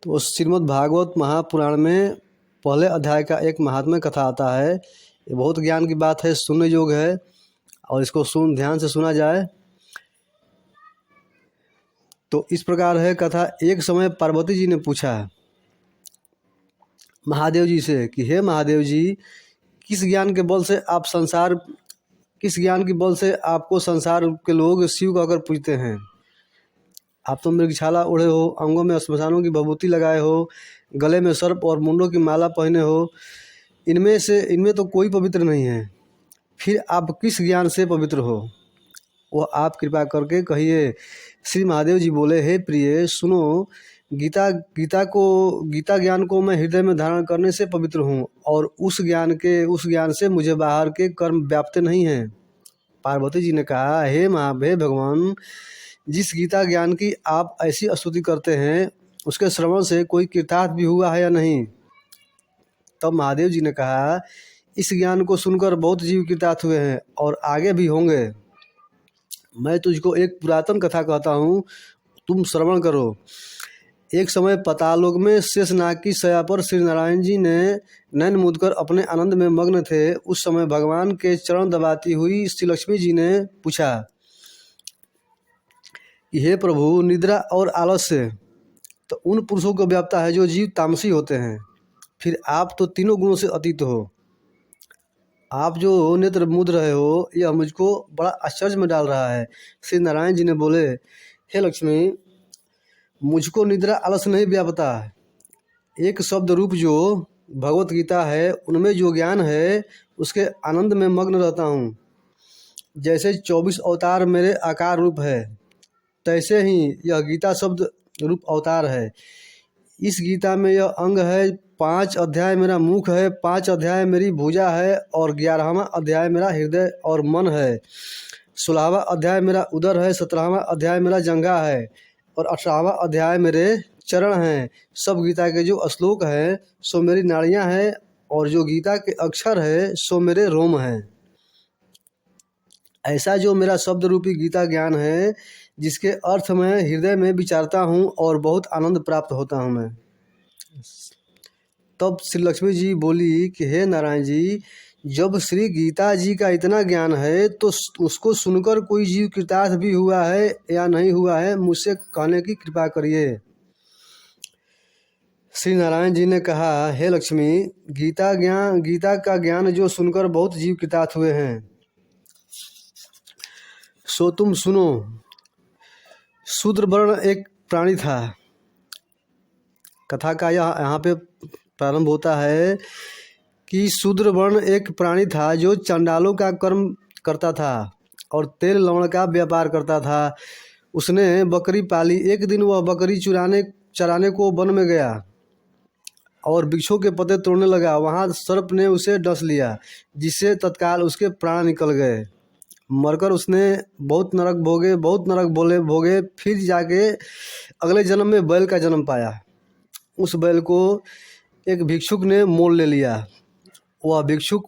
तो श्रीमद् भागवत महापुराण में पहले अध्याय का एक महात्म्य कथा आता है। ये बहुत ज्ञान की बात है, सुनने योग्य है और इसको ध्यान से सुना जाए तो इस प्रकार है कथा। एक समय पार्वती जी ने पूछा महादेव जी से कि हे महादेव जी, किस ज्ञान के बल से आपको संसार के लोग शिव कहकर पूजते हैं। आप तो मृगछाला ओढ़े हो, अंगों में श्मशानों की भभूति लगाए हो, गले में सर्प और मुंडों की माला पहने हो, इनमें तो कोई पवित्र नहीं है। फिर आप किस ज्ञान से पवित्र हो, वह आप कृपा करके कहिए। श्री महादेव जी बोले, हे प्रिय सुनो, गीता ज्ञान को मैं हृदय में धारण करने से पवित्र हूँ और उस ज्ञान से मुझे बाहर के कर्म व्याप्त नहीं हैं। पार्वती जी ने कहा, हे भगवान, जिस गीता ज्ञान की आप ऐसी स्तुति करते हैं उसके श्रवण से कोई कृतार्थ भी हुआ है या नहीं। तब महादेव जी ने कहा, इस ज्ञान को सुनकर बहुत जीव कृतार्थ हुए हैं और आगे भी होंगे। मैं तुझको एक पुरातन कथा कहता हूँ, तुम श्रवण करो। एक समय पतालोक में शेषनाग की शया पर श्री नारायण जी ने नैन मूंद कर अपने आनंद में मग्न थे। उस समय भगवान के चरण दबाती हुई श्री लक्ष्मी जी ने पूछा कि हे प्रभु, निद्रा और आलस्य तो उन पुरुषों को व्याप्ता है जो जीव तामसी होते हैं। फिर आप तो तीनों गुणों से अतीत हो। आप जो नेत्र मूंद रहे हो यह मुझको बड़ा आश्चर्य में डाल रहा है। श्री नारायण जी ने बोले, हे लक्ष्मी, मुझको निद्रा आलस्य नहीं व्यापता। एक शब्द रूप जो भगवत गीता है उनमें जो ज्ञान है उसके आनंद में मग्न रहता हूँ। जैसे 24 अवतार मेरे आकार रूप है, तैसे ही यह गीता शब्द रूप अवतार है। इस गीता में यह अंग है, 5 अध्याय मेरा मुख है, 5 अध्याय मेरी भुजा है और 11वां अध्याय मेरा हृदय और मन है, 16वां अध्याय मेरा उदर है, 17वां अध्याय मेरा जंघा है और 18वां अध्याय मेरे चरण हैं। सब गीता के जो श्लोक हैं सो मेरी नाड़ियां हैं और जो गीता के अक्षर है सो मेरे रोम हैं। ऐसा जो मेरा शब्द रूपी गीता ज्ञान है जिसके अर्थ मैं हृदय में विचारता हूँ और बहुत आनंद प्राप्त होता हूँ मैं। तब श्री लक्ष्मी जी बोली कि हे नारायण जी, जब श्री गीता जी का इतना ज्ञान है तो उसको सुनकर कोई जीव कृतार्थ भी हुआ है या नहीं हुआ है, मुझसे कहने की कृपा करिए। श्री नारायण जी ने कहा, हे लक्ष्मी, गीता का ज्ञान जो सुनकर बहुत जीव कृतार्थ हुए हैं सो तुम सुनो। शूद्र वर्ण एक प्राणी था। कथा का यहाँ पे प्रारंभ होता है कि शूद्र वर्ण एक प्राणी था जो चंडालों का कर्म करता था और तेल लवण का व्यापार करता था। उसने बकरी पाली। एक दिन वह बकरी चराने को वन में गया और वृक्षों के पत्ते तोड़ने लगा। वहाँ सर्प ने उसे डस लिया, जिससे तत्काल उसके प्राण निकल गए। मरकर उसने बहुत नरक भोगे। फिर जाके अगले जन्म में बैल का जन्म पाया। उस बैल को एक भिक्षुक ने मोल ले लिया। वह भिक्षुक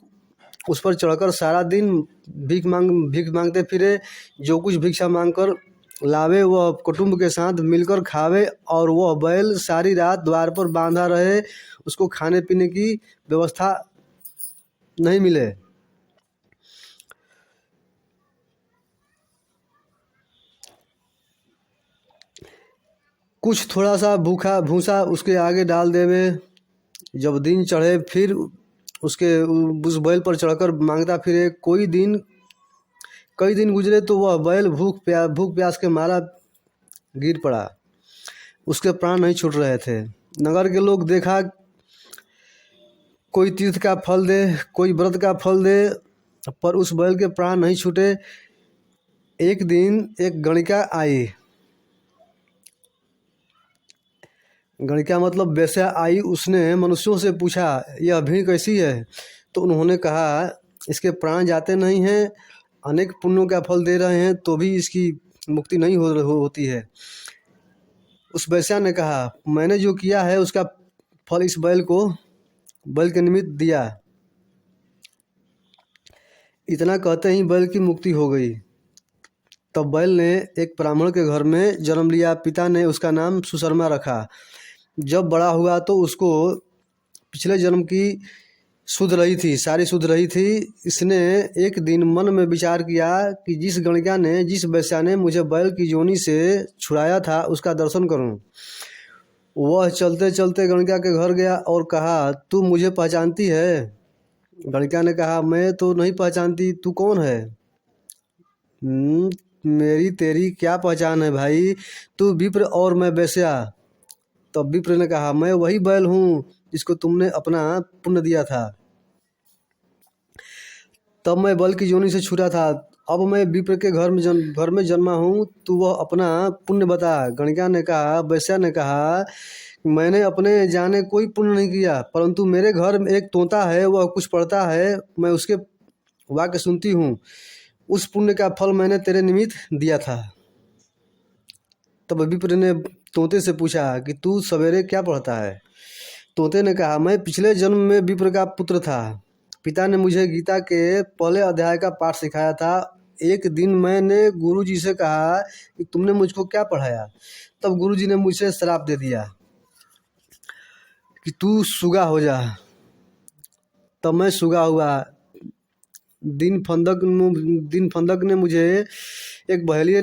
उस पर चढ़कर सारा दिन भीख मांगते फिरे। जो कुछ भिक्षा मांगकर लावे वह कुटुंब के साथ मिलकर खावे और वह बैल सारी रात द्वार पर बांधा रहे, उसको खाने पीने की व्यवस्था नहीं मिले। कुछ थोड़ा सा भूसा उसके आगे डाल देवे। जब दिन चढ़े फिर उस बैल पर चढ़कर मांगता फिरे। कई दिन गुजरे तो वह बैल भूख प्यास के मारा गिर पड़ा। उसके प्राण नहीं छूट रहे थे। नगर के लोग देखा, कोई तीर्थ का फल दे, कोई व्रत का फल दे, पर उस बैल के प्राण नहीं छूटे। एक दिन एक गणिका आई। गणिका मतलब वेश्या आई। उसने मनुष्यों से पूछा, यह भीड़ कैसी है? तो उन्होंने कहा, इसके प्राण जाते नहीं हैं, अनेक पुण्यों का फल दे रहे हैं तो भी इसकी मुक्ति नहीं होती है। उस वेश्या ने कहा, मैंने जो किया है उसका फल इस बैल के निमित्त दिया। इतना कहते ही बैल की मुक्ति हो गई। तब बैल ने एक ब्राह्मण के घर में जन्म लिया। पिता ने उसका नाम सुशर्मा रखा। जब बड़ा हुआ तो उसको पिछले जन्म की सुध रही थी, सारी सुध रही थी। इसने एक दिन मन में विचार किया कि जिस गणिका ने, जिस वेश्या ने मुझे बैल की जोनी से छुड़ाया था उसका दर्शन करूं। वह चलते चलते गणिका के घर गया और कहा, तू मुझे पहचानती है? गणिका ने कहा, मैं तो नहीं पहचानती, तू कौन है? मेरी तेरी क्या पहचान है भाई, तू विप्र और मैं वेश्या। तब विप्र ने कहा, मैं वही बैल हूँ जिसको तुमने अपना पुण्य दिया था। तब मैं बैल की जोनी से छूटा था, अब मैं विप्र के घर में जन्मा हूँ, तू वह अपना पुण्य बता। गणिका ने कहा, वेश्या ने कहा, मैंने अपने जाने कोई पुण्य नहीं किया, परंतु मेरे घर में एक तोता है, वह कुछ पढ़ता है, मैं उसके वाक्य सुनती हूँ, उस पुण्य का फल मैंने तेरे निमित्त दिया था। तब विप्र ने तोते से पूछा कि तू सवेरे क्या पढ़ता है? तोते ने कहा, मैं पिछले जन्म में विप्र का पुत्र था। पिता ने मुझे गीता के पहले अध्याय का पाठ सिखाया था। एक दिन मैंने गुरुजी से कहा कि तुमने मुझको क्या पढ़ाया? तब गुरुजी ने मुझे श्राप दे दिया कि तू सुगा हो जा। तब मैं सुगा हुआ। दिन फंदक ने मुझे एक बहेलिये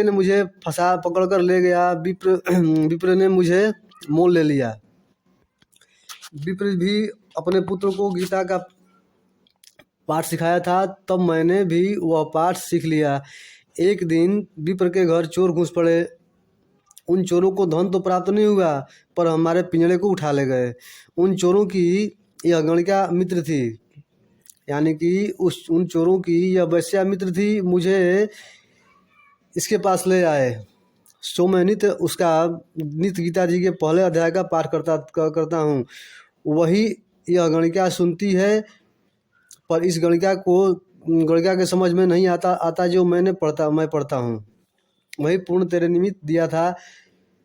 ने मुझे फंसा पकड़ कर ले गया। विप्र ने मुझे मोल ले लिया। विप्र भी अपने पुत्र को गीता का पाठ सिखाया था, तब मैंने भी वह पाठ सीख लिया। एक दिन विप्र के घर चोर घुस पड़े। उन चोरों को धन तो प्राप्त नहीं हुआ, पर हमारे पिंजड़े को उठा ले गए। उन चोरों की यह गणिका मित्र थी, यानी कि उन चोरों की यह वेश्या मित्र थी। मुझे इसके पास ले आए, सो मैं नित्य गीता जी के पहले अध्याय का पाठ करता हूँ। वही यह गणिका सुनती है, पर इस गणिका के समझ में नहीं आता जो मैं पढ़ता हूँ। वही पूर्ण तेरे निमित्त दिया था,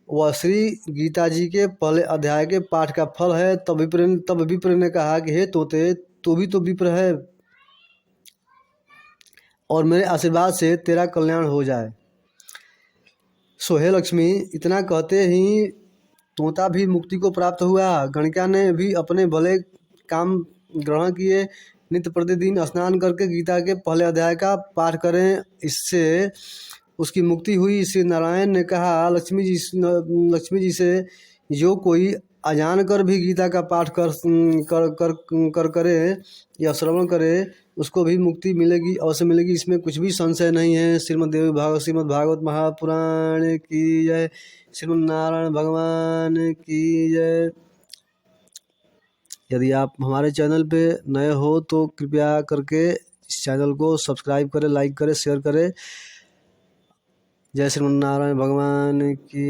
वह श्री गीता जी के पहले अध्याय के पाठ का फल है। तब विप्र ने कहा कि हे तोते, तू भी तो विप्र है, और मेरे आशीर्वाद से तेरा कल्याण हो जाए। सो हे लक्ष्मी, इतना कहते ही तोता भी मुक्ति को प्राप्त हुआ। गणिका ने भी अपने भले काम ग्रहण किए। नित्य प्रतिदिन स्नान करके गीता के पहले अध्याय का पाठ करें, इससे उसकी मुक्ति हुई। श्री नारायण ने कहा लक्ष्मी जी से, जो कोई अजान कर भी गीता का पाठ करे या श्रवण करे, उसको भी मुक्ति मिलेगी, अवश्य मिलेगी, इसमें कुछ भी संशय नहीं है। श्रीमद् भागवत महापुराण की जय। श्रीमद् नारायण भगवान की जय। यदि आप हमारे चैनल पे नए हो तो कृपया करके इस चैनल को सब्सक्राइब करें, लाइक करें, शेयर करें। जय श्रीमद् नारायण भगवान की।